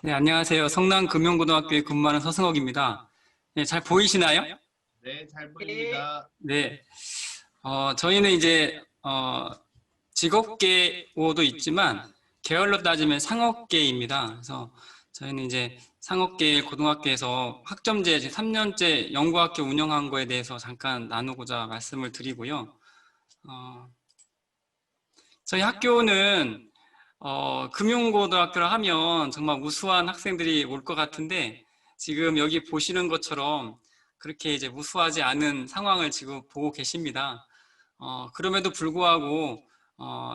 네, 안녕하세요. 성남금용고등학교에 근무하는 서승옥입니다. 네, 잘 보이시나요? 네, 잘 네, 보입니다. 네. 저희는 이제, 직업계호도 있지만, 계열로 따지면 상업계입니다. 그래서 저희는 이제 상업계 고등학교에서 학점제 3년째 연구학교 운영한 거에 대해서 잠깐 나누고자 말씀을 드리고요. 어, 저희 학교는 금융고등학교를 하면 정말 우수한 학생들이 올 것 같은데 지금 여기 보시는 것처럼 그렇게 이제 우수하지 않은 상황을 지금 보고 계십니다. 그럼에도 불구하고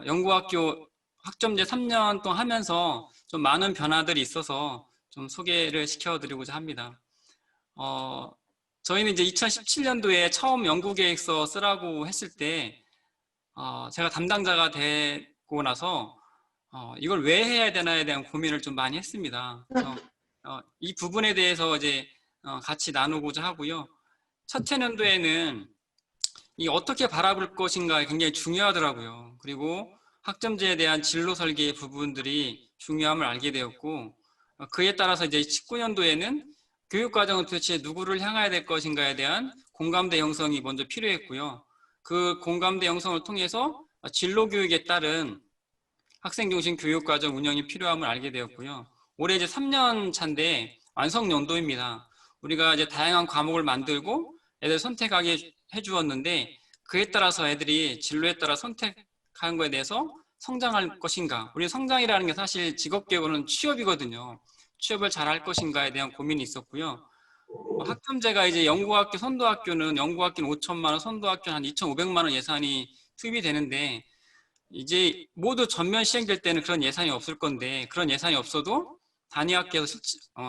연구학교 학점제 3년 동안 하면서 좀 많은 변화들이 있어서 좀 소개를 시켜드리고자 합니다. 어, 저희는 이제 2017년도에 처음 연구계획서 쓰라고 했을 때 제가 담당자가 되고 나서 이걸 왜 해야 되나에 대한 고민을 좀 많이 했습니다. 그래서 이 부분에 대해서 이제 같이 나누고자 하고요. 첫 해년도에는 이 어떻게 바라볼 것인가 굉장히 중요하더라고요. 그리고 학점제에 대한 진로 설계의 부분들이 중요함을 알게 되었고 그에 따라서 이제 19년도에는 교육과정은 도대체 누구를 향해야 될 것인가에 대한 공감대 형성이 먼저 필요했고요. 그 공감대 형성을 통해서 진로 교육에 따른 학생 중심 교육과정 운영이 필요함을 알게 되었고요. 올해 이제 3년 차인데 완성 연도입니다. 우리가 이제 다양한 과목을 만들고 애들 선택하게 해주었는데 그에 따라서 애들이 진로에 따라 선택하는 거에 대해서 성장할 것인가. 우리 성장이라는 게 사실 직업계보는 취업이거든요. 취업을 잘 할 것인가에 대한 고민이 있었고요. 학점제가 이제 연구학교, 선도학교는 연구학교는 5천만 원, 선도학교는 한 2,500만 원 예산이 투입이 되는데 이제 모두 전면 시행될 때는 그런 예산이 없을 건데 그런 예산이 없어도 단위학교에서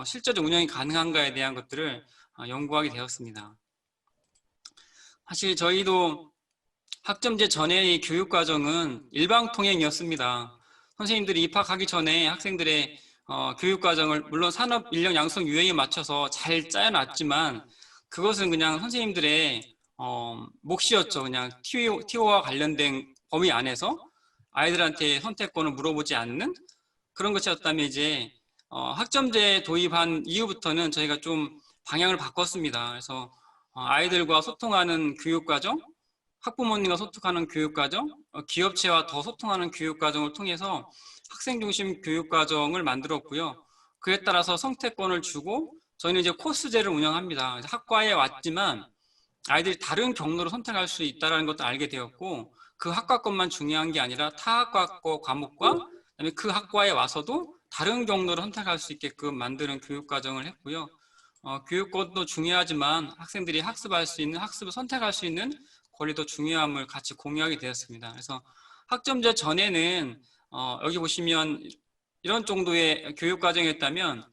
실제적 운영이 가능한가에 대한 것들을 연구하게 되었습니다. 사실 저희도 학점제 전의 교육과정은 일방통행이었습니다. 선생님들이 입학하기 전에 학생들의 교육과정을 물론 산업 인력 양성 유형에 맞춰서 잘 짜여놨지만 그것은 그냥 선생님들의 몫이었죠. 그냥 TO와 관련된 범위 안에서 아이들한테 선택권을 물어보지 않는 그런 것이었다면 이제 학점제 도입한 이후부터는 저희가 좀 방향을 바꿨습니다. 그래서 아이들과 소통하는 교육과정, 학부모님과 소통하는 교육과정, 기업체와 더 소통하는 교육과정을 통해서 학생 중심 교육과정을 만들었고요. 그에 따라서 선택권을 주고 저희는 이제 코스제를 운영합니다. 학과에 왔지만 아이들이 다른 경로로 선택할 수 있다는 것도 알게 되었고 그 학과 것만 중요한 게 아니라 타 학과 거 과목과 그다음에 그 학과에 와서도 다른 경로를 선택할 수 있게끔 만드는 교육과정을 했고요. 교육권도 중요하지만 학생들이 학습할 수 있는 학습을 선택할 수 있는 권리도 중요함을 같이 공유하게 되었습니다. 그래서 학점제 전에는 여기 보시면 이런 정도의 교육과정이었다면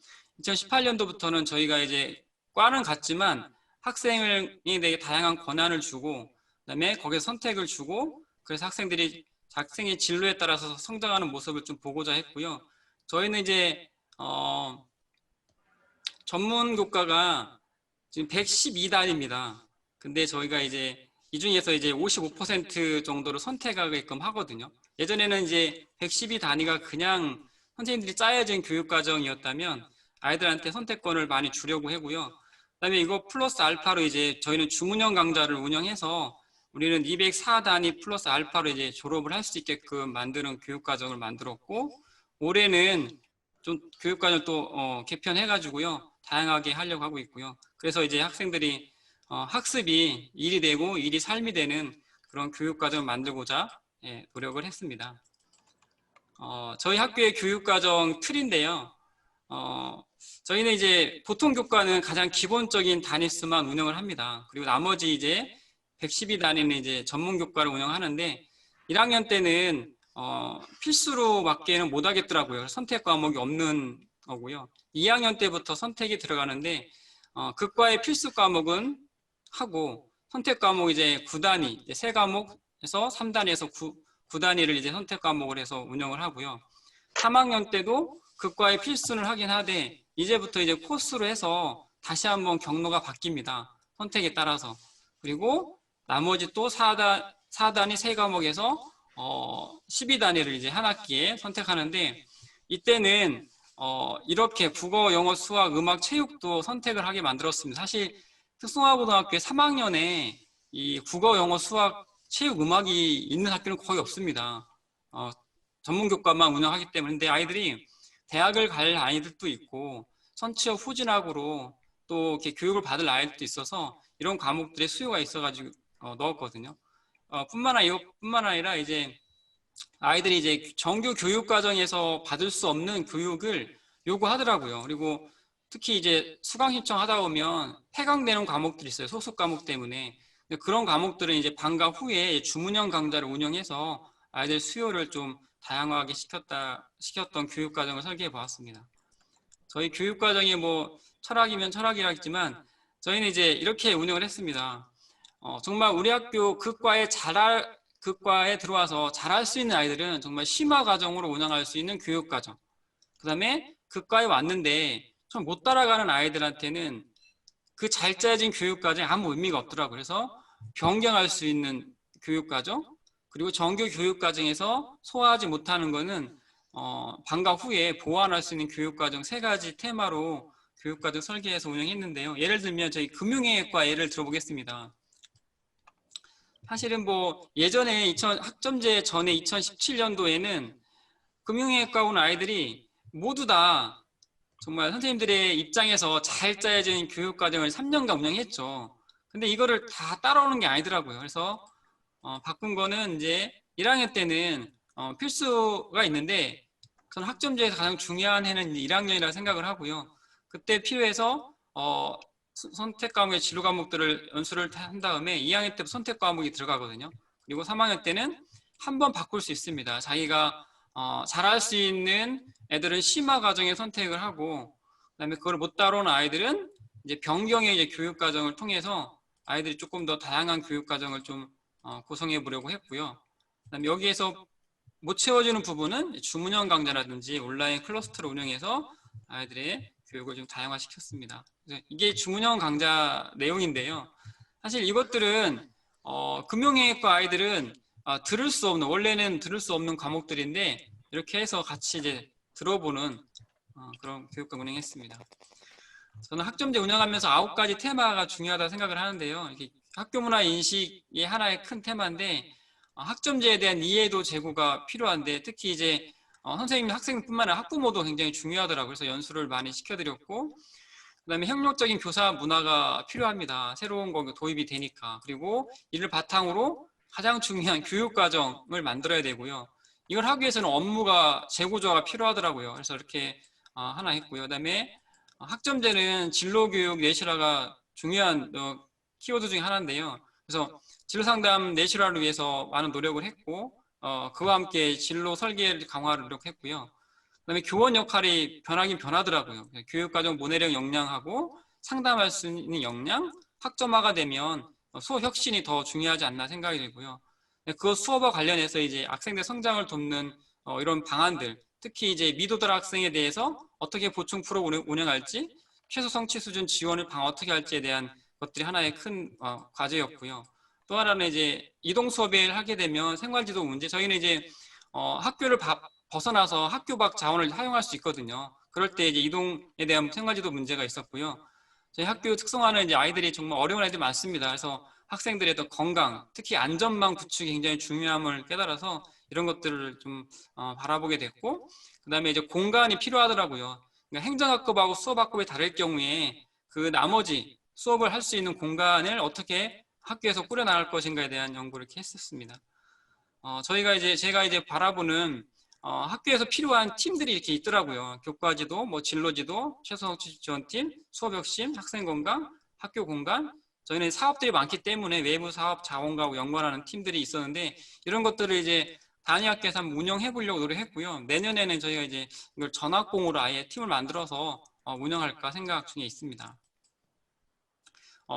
2018년도부터는 저희가 이제 과는 같지만 학생에 대해 다양한 권한을 주고 그다음에 거기에 선택을 주고 그래서 학생들이 학생의 진로에 따라서 성장하는 모습을 좀 보고자 했고요. 저희는 이제 전문 교과가 지금 112단입니다. 근데 저희가 이제 이 중에서 이제 55% 정도를 선택하게끔 하거든요. 예전에는 이제 112단위가 그냥 선생님들이 짜여진 교육과정이었다면 아이들한테 선택권을 많이 주려고 하고요. 그다음에 이거 플러스 알파로 이제 저희는 주문형 강좌를 운영해서 우리는 204단위 플러스 알파로 이제 졸업을 할 수 있게끔 만드는 교육과정을 만들었고 올해는 좀 교육과정 또 개편해가지고요. 다양하게 하려고 하고 있고요. 그래서 이제 학생들이 학습이 일이 되고 일이 삶이 되는 그런 교육과정을 만들고자 노력을 했습니다. 저희 학교의 교육과정 틀인데요. 저희는 이제 보통 교과는 가장 기본적인 단위수만 운영을 합니다. 그리고 나머지 이제 112단위는 이제 전문 교과를 운영하는데 1학년 때는 필수로 맞게는 못 하겠더라고요. 선택 과목이 없는 거고요. 2학년 때부터 선택이 들어가는데 극과의 필수 과목은 하고 선택 과목 이제 9단위, 이제 세 과목에서 3단위에서 9단위를 이제 선택 과목을 해서 운영을 하고요. 3학년 때도 극과의 필수는 하긴 하되 이제부터 이제 코스로 해서 다시 한번 경로가 바뀝니다. 선택에 따라서. 그리고 나머지 또 4단위 세 과목에서 12단위를 이제 한 학기에 선택하는데 이때는 이렇게 국어, 영어, 수학, 음악, 체육도 선택을 하게 만들었습니다. 사실 특성화고등학교 3학년에 이 국어, 영어, 수학, 체육, 음악이 있는 학교는 거의 없습니다. 전문 교과만 운영하기 때문에. 근데 아이들이 대학을 갈 아이들도 있고 선취업 후진학으로 또 이렇게 교육을 받을 아이들도 있어서 이런 과목들의 수요가 있어가지고 넣었거든요. 뿐만 아니라 이제 아이들이 이제 정규 교육 과정에서 받을 수 없는 교육을 요구하더라고요. 그리고 특히 이제 수강 신청하다 보면 폐강되는 과목들이 있어요. 소속 과목 때문에. 그런 과목들은 이제 방과 후에 주문형 강좌를 운영해서 아이들 수요를 좀 다양하게 시켰던 교육 과정을 설계해 보았습니다. 저희 교육 과정이 뭐 철학이면 철학이라겠지만 저희는 이제 이렇게 운영을 했습니다. 정말 우리 학교 극과에 들어와서 잘할 수 있는 아이들은 정말 심화 과정으로 운영할 수 있는 교육 과정. 그 다음에 극과에 왔는데 좀 못 따라가는 아이들한테는 그 잘 짜여진 교육 과정이 아무 의미가 없더라고요. 그래서 변경할 수 있는 교육 과정, 그리고 정규 교육 과정에서 소화하지 못하는 거는 방과 후에 보완할 수 있는 교육 과정 3가지 테마로 교육 과정 설계해서 운영했는데요. 예를 들면 저희 금융회계과 예를 들어보겠습니다. 사실은 뭐 예전에 학점제 전에 2017년도에는 금융회계과 온 아이들이 모두 다 정말 선생님들의 입장에서 잘 짜여진 교육 과정을 3년간 운영했죠. 근데 이거를 다 따라오는 게 아니더라고요. 그래서 바꾼 거는 이제 1학년 때는 필수가 있는데 저는 학점제에서 가장 중요한 해는 1학년이라 생각을 하고요. 그때 필요해서 선택 과목의 진로 과목들을 연수를 한 다음에 2학년 때부터 선택 과목이 들어가거든요. 그리고 3학년 때는 한 번 바꿀 수 있습니다. 자기가 잘할 수 있는 애들은 심화 과정에 선택을 하고, 그다음에 그걸 못 따라오는 아이들은 이제 변경의 이제 교육 과정을 통해서 아이들이 조금 더 다양한 교육 과정을 좀 구성해 보려고 했고요. 그다음에 여기에서 못 채워주는 부분은 주문형 강좌라든지 온라인 클러스터를 운영해서 아이들의 교육을 좀 다양화시켰습니다. 이게 주문형 강좌 내용인데요. 사실 이것들은 금융회계과 아이들은 원래는 들을 수 없는 과목들인데 이렇게 해서 같이 이제 들어보는 그런 교육과 운영했습니다. 저는 학점제 운영하면서 9가지 테마가 중요하다고 생각을 하는데요. 이게 학교 문화 인식이 하나의 큰 테마인데 학점제에 대한 이해도 제고가 필요한데 특히 이제 선생님, 학생뿐만 아니라 학부모도 굉장히 중요하더라고요. 그래서 연수를 많이 시켜드렸고 그다음에 협력적인 교사 문화가 필요합니다. 새로운 거 도입이 되니까. 그리고 이를 바탕으로 가장 중요한 교육 과정을 만들어야 되고요. 이걸 하기 위해서는 업무가 재고조화가 필요하더라고요. 그래서 이렇게 하나 했고요. 그다음에 학점제는 진로교육 내실화가 중요한 키워드 중에 하나인데요. 그래서 진로상담 내실화를 위해서 많은 노력을 했고 그와 함께 진로 설계 강화를 노력했고요. 그다음에 교원 역할이 변하긴 변하더라고요. 교육과정 모내령 역량하고 상담할 수 있는 역량, 학점화가 되면 수업 혁신이 더 중요하지 않나 생각이 들고요. 그 수업과 관련해서 이제 학생들 성장을 돕는 이런 방안들, 특히 이제 미도달 학생에 대해서 어떻게 보충 프로그램을 운영할지, 최소 성취 수준 지원을 어떻게 할지에 대한 것들이 하나의 큰 과제였고요. 또 하나는 이제 이동 수업을 하게 되면 생활지도 문제. 저희는 이제 학교를 벗어나서 학교 밖 자원을 사용할 수 있거든요. 그럴 때 이제 이동에 대한 생활지도 문제가 있었고요. 저희 학교 특성화는 이제 아이들이 정말 어려운 아이들이 많습니다. 그래서 학생들의 더 건강, 특히 안전망 구축이 굉장히 중요함을 깨달아서 이런 것들을 좀 바라보게 됐고, 그 다음에 이제 공간이 필요하더라고요. 그러니까 행정학급하고 수업학급이 다를 경우에 그 나머지 수업을 할 수 있는 공간을 어떻게 학교에서 꾸려나갈 것인가에 대한 연구를 이렇게 했었습니다. 제가 이제 바라보는 학교에서 필요한 팀들이 이렇게 있더라고요. 교과지도, 뭐 진로지도, 최소성취 지원팀, 수업혁신, 학생건강, 학교공간. 저희는 사업들이 많기 때문에 외부 사업 자원과 연관하는 팀들이 있었는데 이런 것들을 이제 단위학교에서 한번 운영해 보려고 노력했고요. 내년에는 저희가 이제 이걸 전학공으로 아예 팀을 만들어서 운영할까 생각 중에 있습니다.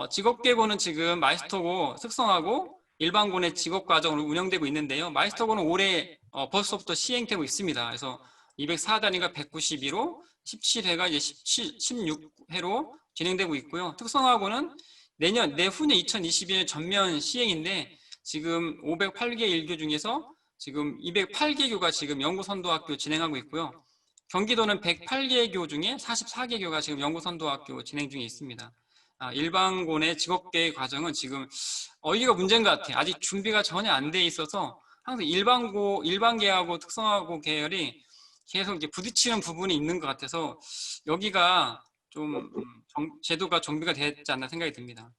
직업계고는 지금 마이스터고 특성화고 일반고의 직업과정으로 운영되고 있는데요. 마이스터고는 올해 벌써부터 시행되고 있습니다. 그래서 204단위가 192로 17회가 이제 16회로 진행되고 있고요. 특성화고는 내후년 2022년 전면 시행인데 지금 508개 일교 중에서 지금 208개 교가 지금 연구선도학교 진행하고 있고요. 경기도는 108개 교 중에 44개 교가 지금 연구선도학교 진행 중에 있습니다. 일반고의 직업계획 과정은 지금 이게 문제인 것 같아요. 아직 준비가 전혀 안 돼 있어서 항상 일반계하고 특성화고 계열이 계속 이제 부딪히는 부분이 있는 것 같아서 여기가 좀 제도가 정비가 됐지 않나 생각이 듭니다.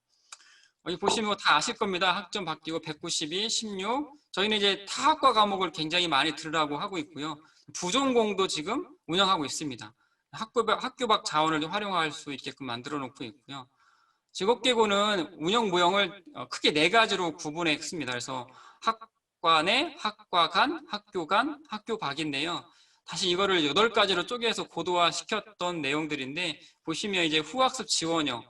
여기 보시면 다 아실 겁니다. 학점 바뀌고 192, 16. 저희는 이제 타학과 과목을 굉장히 많이 들으라고 하고 있고요. 부전공도 지금 운영하고 있습니다. 학교 밖 자원을 활용할 수 있게끔 만들어 놓고 있고요. 직업계고는 운영 모형을 크게 4가지로 구분했습니다. 그래서 학과 내, 학과 간, 학교 간, 학교 밖인데요. 다시 이거를 8가지로 쪼개서 고도화 시켰던 내용들인데 보시면 이제 후학습 지원형,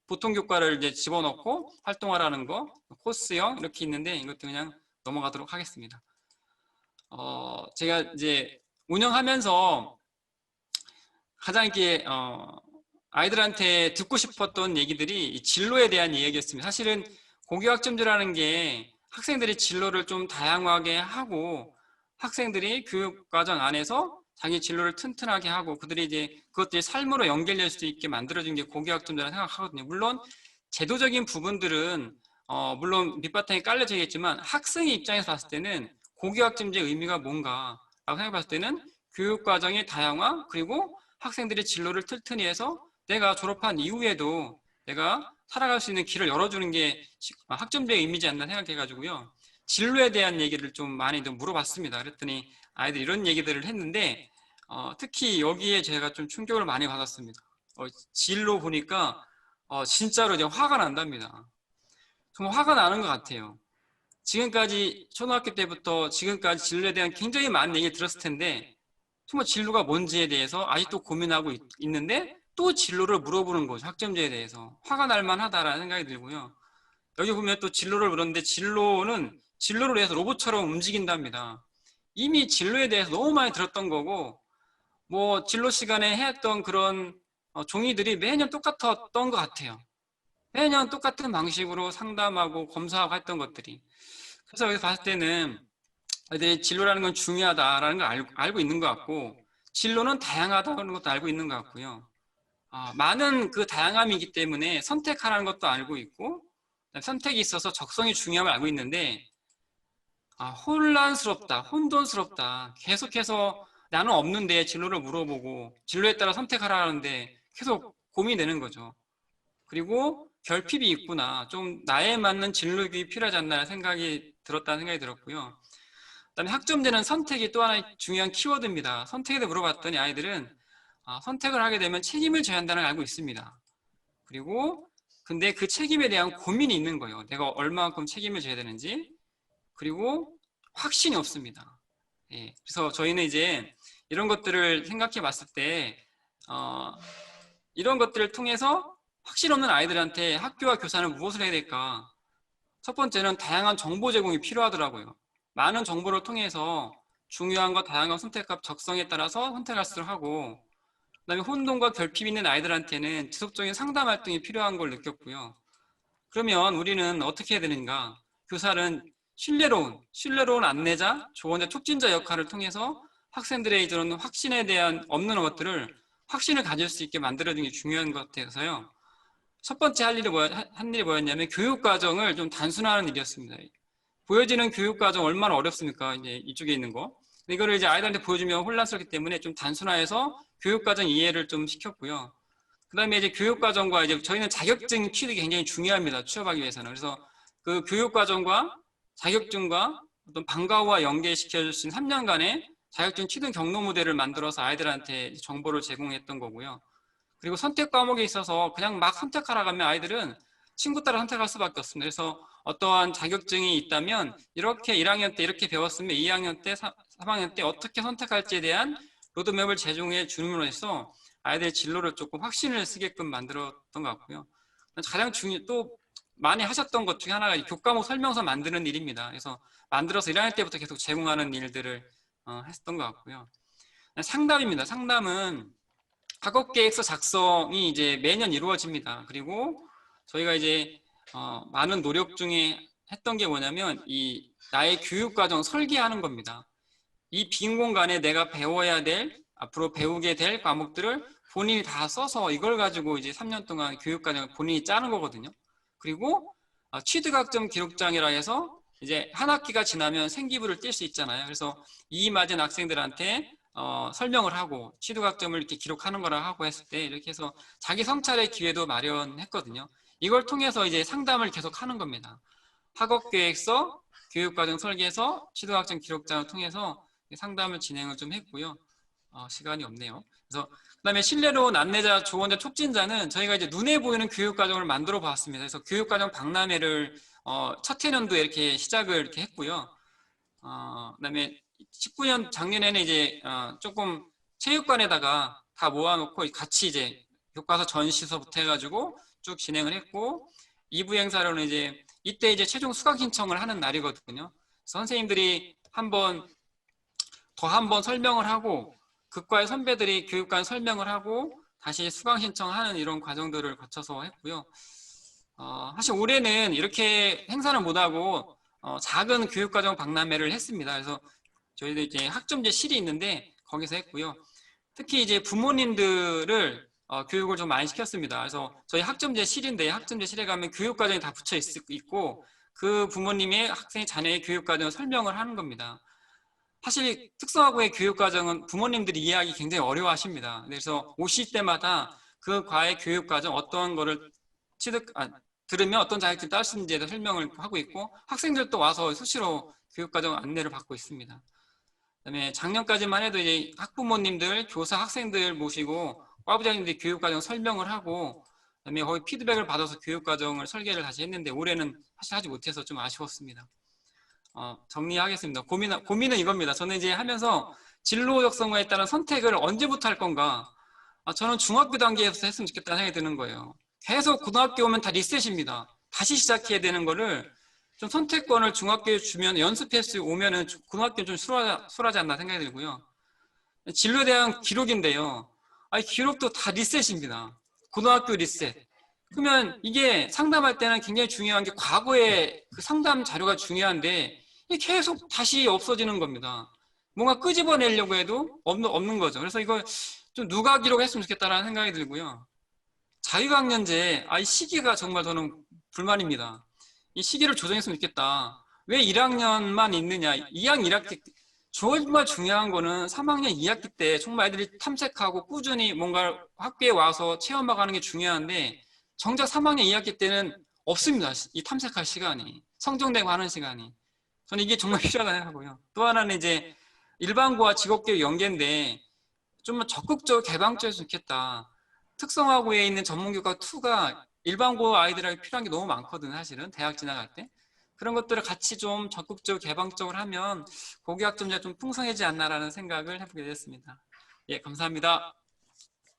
보통 교과를 이제 집어넣고 활동하라는 거, 코스형 이렇게 있는데 이것도 그냥 넘어가도록 하겠습니다. 제가 이제 운영하면서 가장 이렇게 아이들한테 듣고 싶었던 얘기들이 이 진로에 대한 얘기였습니다. 사실은 고교학점제라는 게 학생들이 진로를 좀 다양하게 하고 학생들이 교육과정 안에서 자기 진로를 튼튼하게 하고 그들이 이제 그것들이 삶으로 연결될 수 있게 만들어준 게 고교학점제라고 생각하거든요. 물론 제도적인 부분들은 물론 밑바탕에 깔려져 있겠지만 학생의 입장에서 봤을 때는 고교학점제의 의미가 뭔가라고 생각해 봤을 때는 교육과정의 다양화 그리고 학생들의 진로를 튼튼히 해서 내가 졸업한 이후에도 내가 살아갈 수 있는 길을 열어주는 게 학점제의 의미지 않나 생각해가지고요. 진로에 대한 얘기를 좀 많이 물어봤습니다. 그랬더니 아이들이 이런 얘기들을 했는데 특히 여기에 제가 좀 충격을 많이 받았습니다. 진로 보니까 진짜로 이제 화가 난답니다. 정말 화가 나는 것 같아요. 지금까지 초등학교 때부터 지금까지 진로에 대한 굉장히 많은 얘기를 들었을 텐데 정말 진로가 뭔지에 대해서 아직도 고민하고 있는데 또 진로를 물어보는 거죠. 학점제에 대해서. 화가 날 만하다라는 생각이 들고요. 여기 보면 또 진로를 물었는데 진로는 진로를 위해서 로봇처럼 움직인답니다. 이미 진로에 대해서 너무 많이 들었던 거고 뭐 진로 시간에 했던 그런 종이들이 매년 똑같았던 것 같아요. 매년 똑같은 방식으로 상담하고 검사하고 했던 것들이. 그래서 여기서 봤을 때는 진로라는 건 중요하다라는 걸 알고 있는 것 같고 진로는 다양하다는 것도 알고 있는 것 같고요. 많은 그 다양함이기 때문에 선택하라는 것도 알고 있고 선택이 있어서 적성이 중요함을 알고 있는데 혼란스럽다, 혼돈스럽다. 계속해서 나는 없는데 진로를 물어보고 진로에 따라 선택하라는데 계속 고민되는 거죠. 그리고 결핍이 있구나. 좀 나에 맞는 진로 교육이 필요하지 않나 생각이 들었고요. 그다음에 학점제는 선택이 또 하나의 중요한 키워드입니다. 선택에 대해 물어봤더니 아이들은 선택을 하게 되면 책임을 져야 한다는 걸 알고 있습니다. 그리고 근데 그 책임에 대한 고민이 있는 거예요. 내가 얼마만큼 책임을 져야 되는지. 그리고 확신이 없습니다. 예, 그래서 저희는 이제 이런 것들을 생각해 봤을 때 이런 것들을 통해서 확신 없는 아이들한테 학교와 교사는 무엇을 해야 될까? 첫 번째는 다양한 정보 제공이 필요하더라고요. 많은 정보를 통해서 중요한 것, 다양한 선택과 적성에 따라서 선택할 수 있도록 하고 그다음에 혼돈과 결핍 있는 아이들한테는 지속적인 상담 활동이 필요한 걸 느꼈고요. 그러면 우리는 어떻게 해야 되는가? 교사는 신뢰로운 안내자, 조언자, 촉진자 역할을 통해서 학생들의 이런 확신에 대한 없는 것들을 확신을 가질 수 있게 만들어주는 게 중요한 것 같아서요. 첫 번째 한 일이 뭐였냐면 교육 과정을 좀 단순화하는 일이었습니다. 보여지는 교육 과정 얼마나 어렵습니까? 이제 이쪽에 있는 거. 이거를 이제 아이들한테 보여주면 혼란스럽기 때문에 좀 단순화해서 교육 과정 이해를 좀 시켰고요. 그다음에 이제 교육 과정과 이제 저희는 자격증 취득이 굉장히 중요합니다. 취업하기 위해서는. 그래서 그 교육 과정과 자격증과 어떤 방과후와 연계시켜 줄 수 있는 3년간의 자격증 취득 경로 모델을 만들어서 아이들한테 정보를 제공했던 거고요. 그리고 선택 과목에 있어서 그냥 막 선택하라 가면 아이들은 친구 따라 선택할 수밖에 없습니다. 그래서 어떠한 자격증이 있다면 이렇게 1학년 때 이렇게 배웠으면 2학년 때, 3학년 때 어떻게 선택할지에 대한 로드맵을 제공해 주는 해서 아이들의 진로를 조금 확신을 쓰게끔 만들었던 것 같고요. 가장 또 많이 하셨던 것 중에 하나가 교과목 설명서 만드는 일입니다. 그래서 만들어서 1학년 때부터 계속 제공하는 일들을 했었던 것 같고요. 상담입니다. 상담은 학업 계획서 작성이 이제 매년 이루어집니다. 그리고 저희가 이제 많은 노력 중에 했던 게 뭐냐면 나의 교육 과정 설계하는 겁니다. 이 빈 공간에 내가 배워야 될 앞으로 배우게 될 과목들을 본인이 다 써서 이걸 가지고 이제 3년 동안 교육과정을 본인이 짜는 거거든요. 그리고 취득학점 기록장이라 해서 이제 한 학기가 지나면 생기부를 띨 수 있잖아요. 그래서 이 맞은 학생들한테 설명을 하고 취득학점을 이렇게 기록하는 거라 하고 했을 때 이렇게 해서 자기 성찰의 기회도 마련했거든요. 이걸 통해서 이제 상담을 계속 하는 겁니다. 학업계획서, 교육과정 설계서, 취득학점 기록장을 통해서 상담을 진행을 좀 했고요. 시간이 없네요. 그래서 그다음에 신뢰로운 안내자, 조언자, 촉진자는 저희가 이제 눈에 보이는 교육과정을 만들어 봤습니다. 그래서 교육과정 박람회를 첫 해년도에 이렇게 시작을 이렇게 했고요. 그다음에 19년 작년에는 이제 조금 체육관에다가 다 모아놓고 같이 이제 교과서 전시서부터 해가지고 쭉 진행을 했고 2부 행사로는 이제 이때 이제 최종 수강 신청을 하는 날이거든요. 선생님들이 한 번 설명을 하고 극과의 선배들이 교육관 설명을 하고 다시 수강 신청하는 이런 과정들을 거쳐서 했고요. 사실 올해는 이렇게 행사를 못하고 작은 교육과정 박람회를 했습니다. 그래서 저희도 이제 학점제 실이 있는데 거기서 했고요. 특히 이제 부모님들을 교육을 좀 많이 시켰습니다. 그래서 저희 학점제 실인데 학점제 실에 가면 교육과정이 다 붙여 있고 그 부모님의 학생의 자녀의 교육과정을 설명을 하는 겁니다. 사실 특성화고의 교육과정은 부모님들이 이해하기 굉장히 어려워하십니다. 그래서 오실 때마다 그 과의 교육과정 어떤 거를 들으면 어떤 자격증 딸 수 있는지에 대해 설명을 하고 있고 학생들도 와서 수시로 교육과정 안내를 받고 있습니다. 그다음에 작년까지만 해도 이제 학부모님들, 교사, 학생들 모시고 과부장님들이 교육과정 설명을 하고 그다음에 거기 피드백을 받아서 교육과정을 설계를 다시 했는데 올해는 사실 하지 못해서 좀 아쉬웠습니다. 정리하겠습니다. 고민은 이겁니다. 저는 이제 하면서 진로 역성화에 따른 선택을 언제부터 할 건가? 저는 중학교 단계에서 했으면 좋겠다는 생각이 드는 거예요. 계속 고등학교 오면 다 리셋입니다. 다시 시작해야 되는 거를 좀 선택권을 중학교에 주면 연습해서 오면은 고등학교는 좀 수월하지 않나 생각이 들고요. 진로에 대한 기록인데요. 기록도 다 리셋입니다. 고등학교 리셋. 그러면 이게 상담할 때는 굉장히 중요한 게 과거의 그 상담 자료가 중요한데 이게 계속 다시 없어지는 겁니다. 뭔가 끄집어내려고 해도 없는 거죠. 그래서 이걸 좀 누가 기록했으면 좋겠다라는 생각이 들고요. 자유학년제, 이 시기가 정말 저는 불만입니다. 이 시기를 조정했으면 좋겠다. 왜 1학년만 있느냐. 2학년 1학기 정말 중요한 거는 3학년 2학기 때 정말 애들이 탐색하고 꾸준히 뭔가 학교에 와서 체험하고 하는 게 중요한데 정작 3학년 2학기 때는 없습니다. 이 탐색할 시간이. 성정되고 하는 시간이. 저는 이게 정말 필요하다고 생각하고요. 또 하나는 이제 일반고와 직업교육 연계인데 좀 적극적으로 개방적이었으면 좋겠다. 특성화고에 있는 전문교과 2가 일반고 아이들에게 필요한 게 너무 많거든 사실은 대학 지나갈 때. 그런 것들을 같이 좀 적극적으로 개방적으로 하면 고교학점제가 좀 풍성해지지 않나라는 생각을 해보게 됐습니다. 예, 감사합니다.